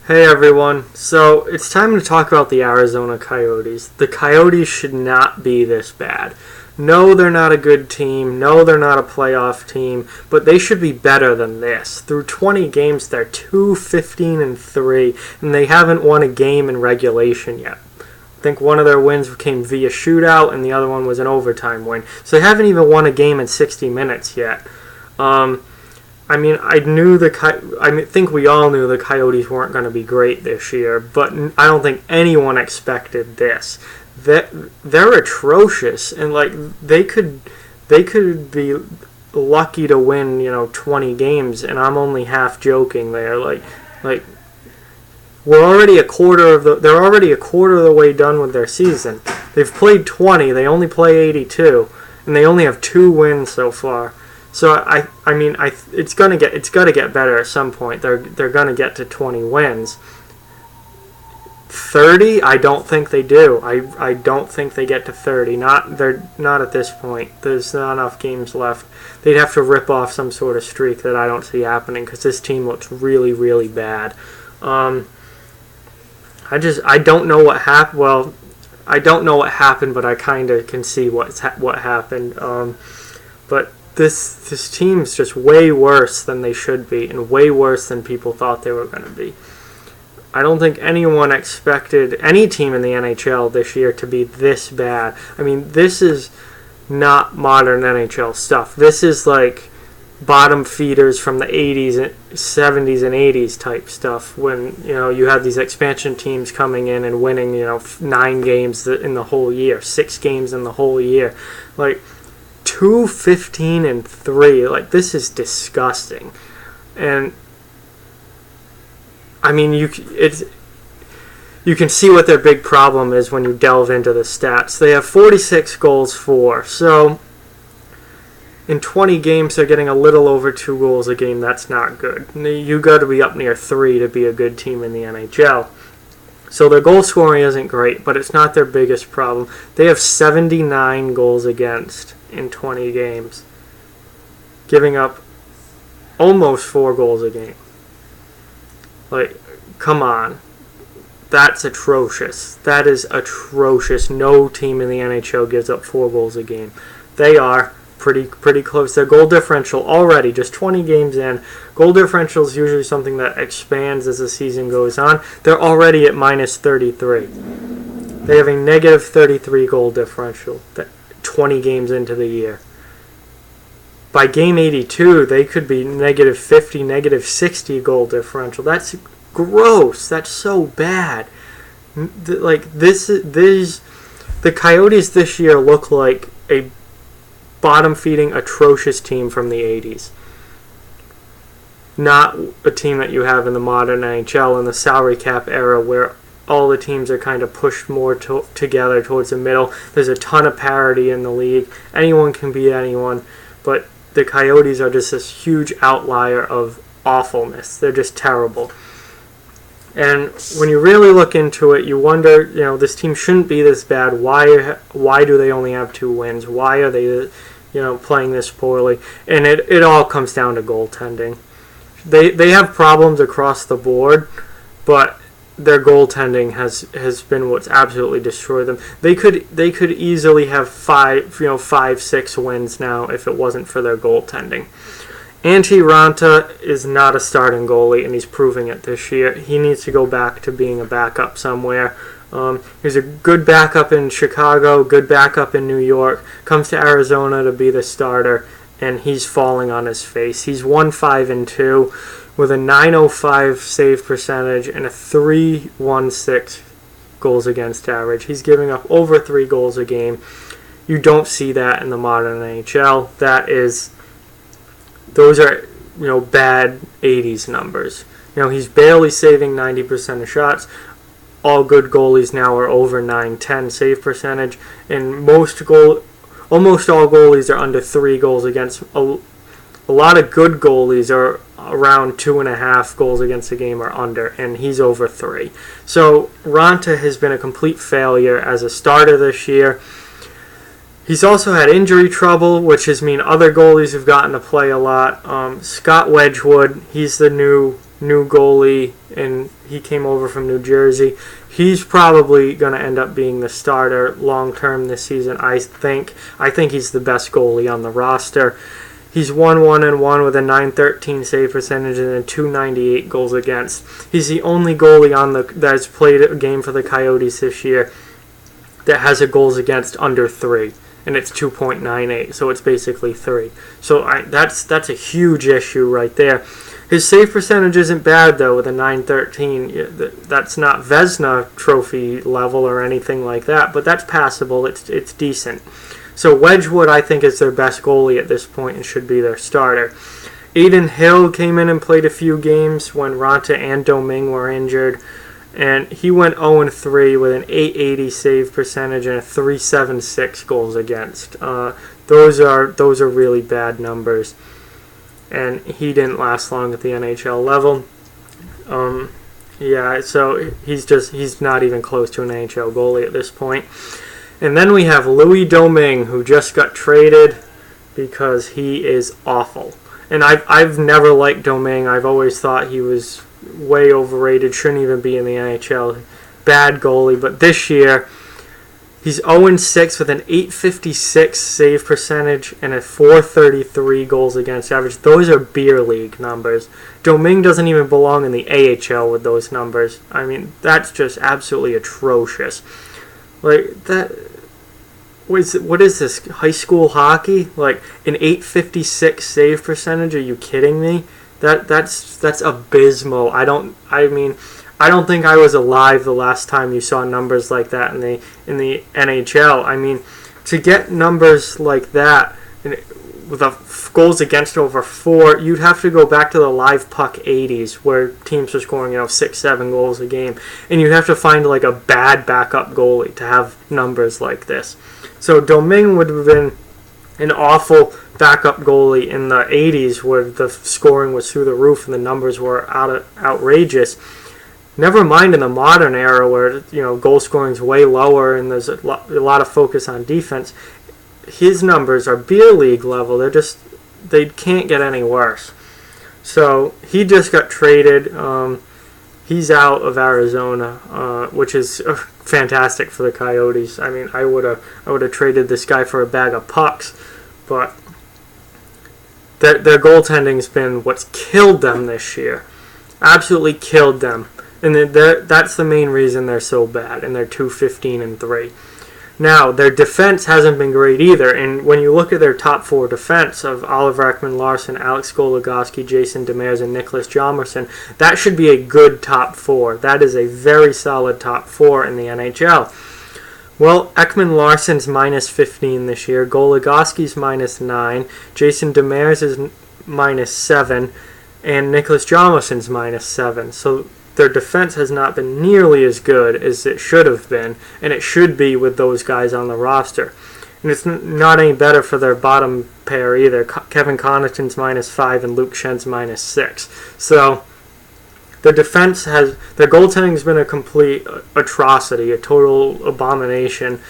Hey everyone, so it's time to talk about the Arizona Coyotes. The Coyotes should not be this bad. No, they're not a good team. No, they're not a playoff team, but they should be better than this. Through 20 games, they're 2-15-3, and they haven't won a game in regulation yet. I think one of their wins came via shootout, and the other one was an overtime win. So they haven't even won a game in 60 minutes yet. I think we all knew the Coyotes weren't going to be great this year, but I don't think anyone expected this. They're atrocious, and they could be lucky to win 20 games, and I'm only half joking there. They're already a quarter of the way done with their season. They've played 20, they only play 82, and they only have 2 wins so far. So it's got to get better at some point. They're gonna get to 20 wins. 30, I don't think they do. I don't think they get to 30. They're not at this point. There's not enough games left. They'd have to rip off some sort of streak that I don't see happening because this team looks really, really bad. I don't know what happened. Well, I don't know what happened, but I kind of can see what happened. But this team's just way worse than they should be, and way worse than people thought they were going to be. I don't think anyone expected any team in the NHL this year to be this bad. I mean, this is not modern NHL stuff. This is like bottom feeders from the 80s, 70s, and 80s type stuff when you had these expansion teams coming in and winning 9 games in the whole year, 6 games in the whole year. 2-15-3. This is disgusting. And I mean, you can see what their big problem is when you delve into the stats. They have 46 goals for. So in 20 games, they're getting a little over 2 goals a game. That's not good. You got to be up near 3 to be a good team in the NHL. So their goal scoring isn't great, but it's not their biggest problem. They have 79 goals against in 20 games, giving up almost 4 goals a game. Come on. That's atrocious. That is atrocious. No team in the NHL gives up 4 goals a game. They are pretty close. Their goal differential already, just 20 games in, goal differential is usually something that expands as the season goes on. They're already at minus 33. They have a negative 33 goal differential 20 games into the year. By game 82, they could be negative 50, negative 60 goal differential. That's gross. That's so bad. The Coyotes this year look like a bottom-feeding, atrocious team from the 80s. Not a team that you have in the modern NHL in the salary cap era where all the teams are kind of pushed more together towards the middle. There's a ton of parity in the league. Anyone can beat anyone, but the Coyotes are just this huge outlier of awfulness. They're just terrible. And when you really look into it, you wonder, this team shouldn't be this bad. Why do they only have 2 wins? Why are they, playing this poorly? And it all comes down to goaltending. They have problems across the board, but their goaltending has been what's absolutely destroyed them. They could easily have 5-6 wins now if it wasn't for their goaltending. Antti Raanta is not a starting goalie, and he's proving it this year. He needs to go back to being a backup somewhere. He's a good backup in Chicago, good backup in New York, comes to Arizona to be the starter, and he's falling on his face. He's 1-5-2 with a .905 save percentage and a .316 goals against average. He's giving up over 3 goals a game. You don't see that in the modern NHL. Those are, bad 80s numbers. He's barely saving 90% of shots. All good goalies now are over .910 save percentage, and almost all goalies are under 3 goals against. A lot of good goalies are around 2.5 goals against a game or under, and he's over 3. So Raanta has been a complete failure as a starter this year. He's also had injury trouble, which has mean other goalies have gotten to play a lot. Scott Wedgwood, he's the new new goalie, and he came over from New Jersey. He's probably going to end up being the starter long term this season, I think. I think he's the best goalie on the roster. He's 1-1-1 with a .913 save percentage and a .298 goals against. He's the only goalie that's played a game for the Coyotes this year that has a goals against under 3, and it's 2.98, so it's basically 3. So that's a huge issue right there. His save percentage isn't bad, though, with a .913. That's not Vezina trophy level or anything like that, but that's passable. It's decent. So Wedgwood, I think, is their best goalie at this point and should be their starter. Adin Hill came in and played a few games when Ranta and Domingue were injured, and he went 0-3 with an .880 save percentage and a .376 goals against. Those are really bad numbers. And he didn't last long at the NHL level. So he's not even close to an NHL goalie at this point. And then we have Louis Domingue, who just got traded because he is awful. And I've never liked Domingue. I've always thought he was way overrated, shouldn't even be in the NHL. Bad goalie, but this year he's 0-6 with an .856 save percentage and a .433 goals against average. Those are beer league numbers. Domingue doesn't even belong in the AHL with those numbers. I mean, that's just absolutely atrocious. Like, that... What is this, high school hockey? Like, an .856 save percentage? Are you kidding me? That's abysmal. I don't think I was alive the last time you saw numbers like that in the NHL. I mean, to get numbers like that with goals against over 4, you'd have to go back to the live puck 80s where teams were scoring 6-7 goals a game, and you'd have to find like a bad backup goalie to have numbers like this. So Domingue would have been an awful backup goalie in the 80s where the scoring was through the roof and the numbers were outrageous. Never mind in the modern era where goal scoring is way lower and there's a lot of focus on defense. His numbers are beer league level. They can't get any worse. So he just got traded. He's out of Arizona, which is fantastic for the Coyotes. I mean, I would have traded this guy for a bag of pucks, but their goaltending's been what's killed them this year. Absolutely killed them. And that's the main reason they're so bad, and they're 2-15-3. Now, their defense hasn't been great either, and when you look at their top 4 defense of Oliver Ekman-Larsson, Alex Goligoski, Jason Demers, and Nicholas Hjalmarsson, that should be a good top 4. That is a very solid top 4 in the NHL. Well, Ekman-Larsson's -15 this year, Goligoski's -9, Jason Demers is -7, and Nicholas Hjalmarsson's -7. So their defense has not been nearly as good as it should have been, and it should be with those guys on the roster. And it's not any better for their bottom pair either. Kevin Connaughton's -5 and Luke Schenn's -6. So their goaltending has been a complete atrocity, a total abomination.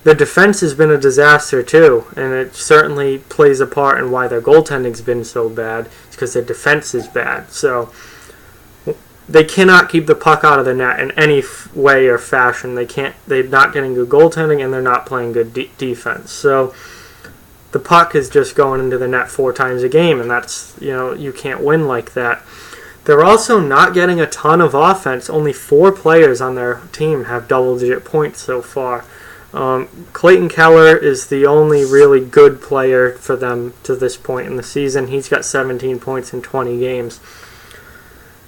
Their defense has been a disaster too, and it certainly plays a part in why their goaltending's been so bad. It's because their defense is bad. So they cannot keep the puck out of the net in any way or fashion. They're not getting good goaltending, and they're not playing good defense. So the puck is just going into the net 4 times a game, and that's, you can't win like that. They're also not getting a ton of offense. Only 4 players on their team have double-digit points so far. Clayton Keller is the only really good player for them to this point in the season. He's got 17 points in 20 games.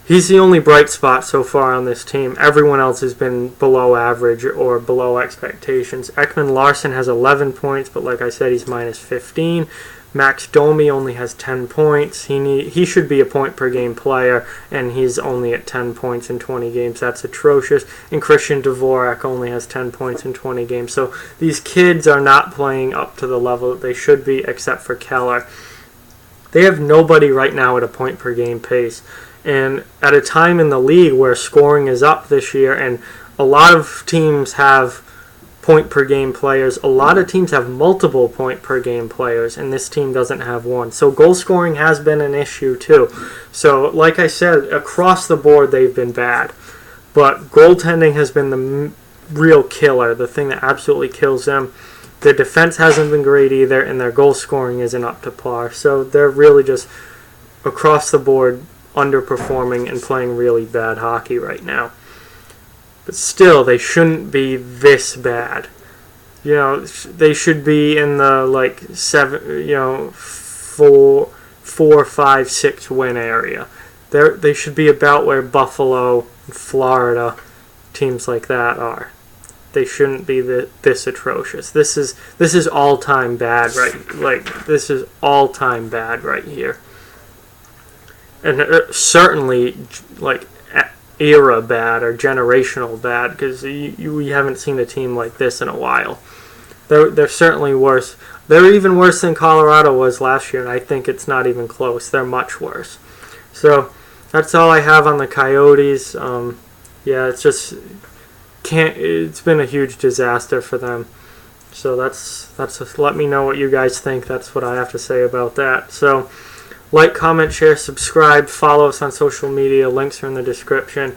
He's the only bright spot so far on this team. Everyone else has been below average or below expectations. Ekman-Larsson has 11 points, but like I said, he's -15. Max Domi only has 10 points. He should be a point-per-game player, and he's only at 10 points in 20 games. That's atrocious. And Christian Dvorak only has 10 points in 20 games. So these kids are not playing up to the level that they should be, except for Keller. They have nobody right now at a point-per-game pace. And at a time in the league where scoring is up this year and a lot of teams have point per game players. A lot of teams have multiple point per game players, and this team doesn't have one. So goal scoring has been an issue too. So like I said, across the board they've been bad. But goaltending has been the real killer, the thing that absolutely kills them. Their defense hasn't been great either, and their goal scoring isn't up to par. So they're really just across the board underperforming and playing really bad hockey right now. But still, they shouldn't be this bad. You know, they should be in the like 4, 5, 6 win area. They should be about where Buffalo, Florida, teams like that are. They shouldn't be this atrocious. This is all time bad, right? Like this is all time bad right here, and certainly like era bad or generational bad, because we haven't seen a team like this in a while. They're certainly worse. They're even worse than Colorado was last year, and I think it's not even close. They're much worse. So that's all I have on the Coyotes. Yeah, it's just it's been a huge disaster for them. So that's just, let me know what you guys think. That's what I have to say about that. So like, comment, share, subscribe, follow us on social media. Links are in the description.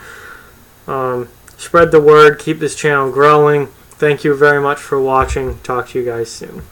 Spread the word. Keep this channel growing. Thank you very much for watching. Talk to you guys soon.